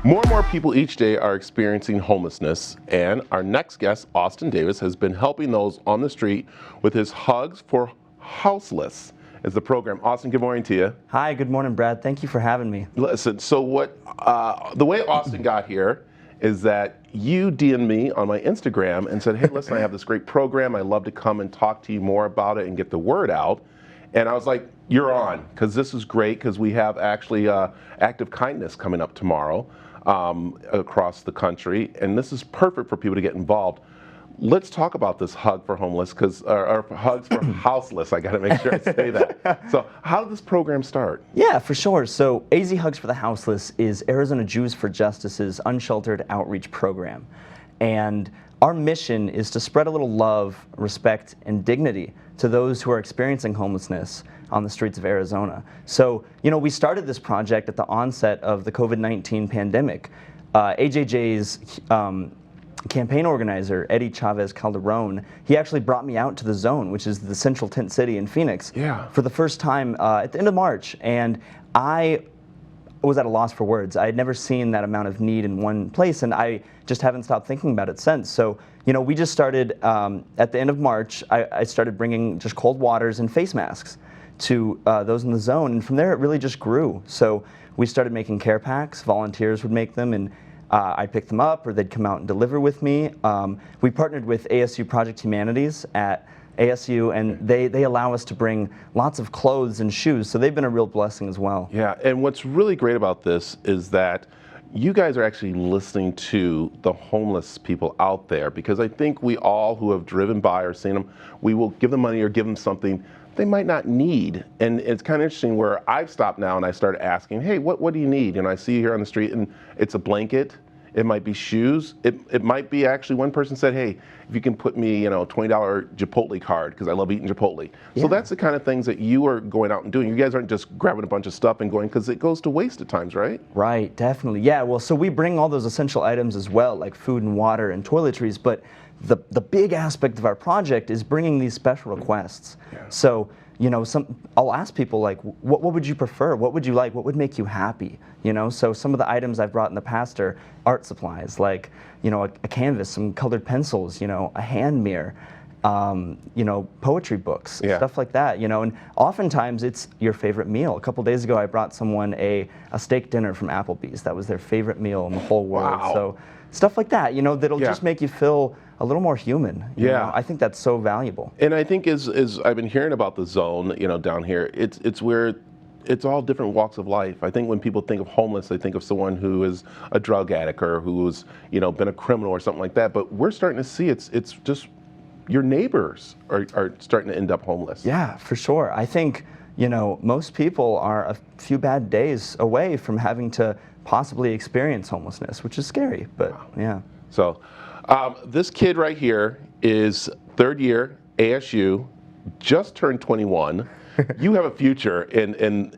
More and more people each day are experiencing homelessness, and our next guest, Austin Davis, has been helping those on the street with his Hugs for Houseless is the program. Austin, good morning to you. Hi, good morning, Brad. Thank you for having me. Listen, so the way Austin got here is that you DM'd me on my Instagram and said, hey, listen, I have this great program. I'd love to come and talk to you more about it and get the word out. And I was like, you're on, because this is great, because we have actually Act of Kindness coming up tomorrow across the country, and this is perfect for people to get involved. Let's talk about this Hug for Homeless, or Hugs for Houseless. I got to make sure I say that. So how did this program start? Yeah, for sure. So AZ Hugs for the Houseless is Arizona Jews for Justice's unsheltered outreach program. And our mission is to spread a little love, respect, and dignity to those who are experiencing homelessness on the streets of Arizona. So, we started this project at the onset of the COVID-19 pandemic. AJJ's campaign organizer, Eddie Chavez Calderon, he actually brought me out to the Zone, which is the central tent city in Phoenix, for the first time at the end of March. And I was at a loss for words. I had never seen that amount of need in one place, and I just haven't stopped thinking about it since. So, we just started at the end of March. I started bringing just cold waters and face masks to those in the Zone, and from there it really just grew. So we started making care packs. Volunteers would make them, and I'd pick them up, or they'd come out and deliver with me. We partnered with ASU Project Humanities at ASU, and they allow us to bring lots of clothes and shoes, so they've been a real blessing as well. Yeah, and what's really great about this is that you guys are actually listening to the homeless people out there, because I think we all who have driven by or seen them, we will give them money or give them something they might not need. And it's kind of interesting where I've stopped now and I started asking, hey, what do you need? I see you here on the street, and it's a blanket. It might be shoes. It might be actually one person said, hey, if you can put me, $20 Chipotle card, because I love eating Chipotle. Yeah. So that's the kind of things that you are going out and doing. You guys aren't just grabbing a bunch of stuff and going, because it goes to waste at times, right? Right, definitely. Yeah, well, so we bring all those essential items as well, like food and water and toiletries, but the big aspect of our project is bringing these special requests. Yeah. So, I'll ask people, like, what would you prefer? What would you like? What would make you happy? So some of the items I've brought in the past are art supplies, like, a canvas, some colored pencils, a hand mirror, poetry books, stuff like that, and oftentimes it's your favorite meal. A couple days ago, I brought someone a steak dinner from Applebee's. That was their favorite meal in the whole world. Wow. So stuff like that, that'll just make you feel a little more human. I think that's so valuable. And I think as I've been hearing about the Zone, down here, it's where it's all different walks of life. I think when people think of homeless, they think of someone who is a drug addict or who's, been a criminal or something like that. But we're starting to see it's just your neighbors are starting to end up homeless. Yeah, for sure. I think, most people are a few bad days away from having to possibly experience homelessness, which is scary, but yeah. So this kid right here is third year ASU, just turned 21. You have a future in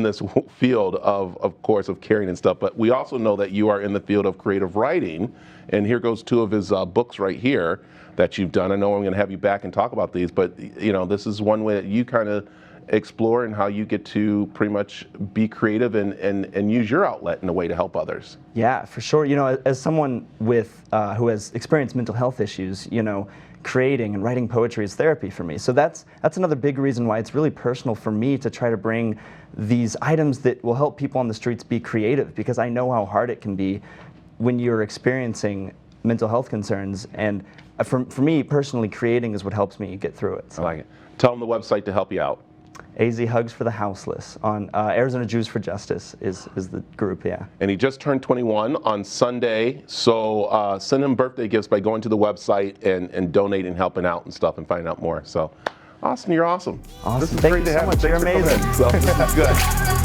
this field of course, of caring and stuff, but we also know that you are in the field of creative writing, and here goes two of his books right here that you've done. I know I'm going to have you back and talk about these, but this is one way that you kind of explore and how you get to pretty much be creative and use your outlet in a way to help others. Yeah, for sure. As someone with who has experienced mental health issues, creating and writing poetry is therapy for me. So that's another big reason why it's really personal for me to try to bring these items that will help people on the streets be creative, because I know how hard it can be when you're experiencing mental health concerns. And for me personally, creating is what helps me get through it. So. I like it. Tell them the website to help you out. AZ Hugs for the Houseless on Arizona Jews for Justice is the group, yeah. And he just turned 21 on Sunday, so send him birthday gifts by going to the website and donating, helping out and stuff, and finding out more. So, Austin, you're awesome. Awesome. This is Thank great you to so have much. you. You're amazing. So, this is good.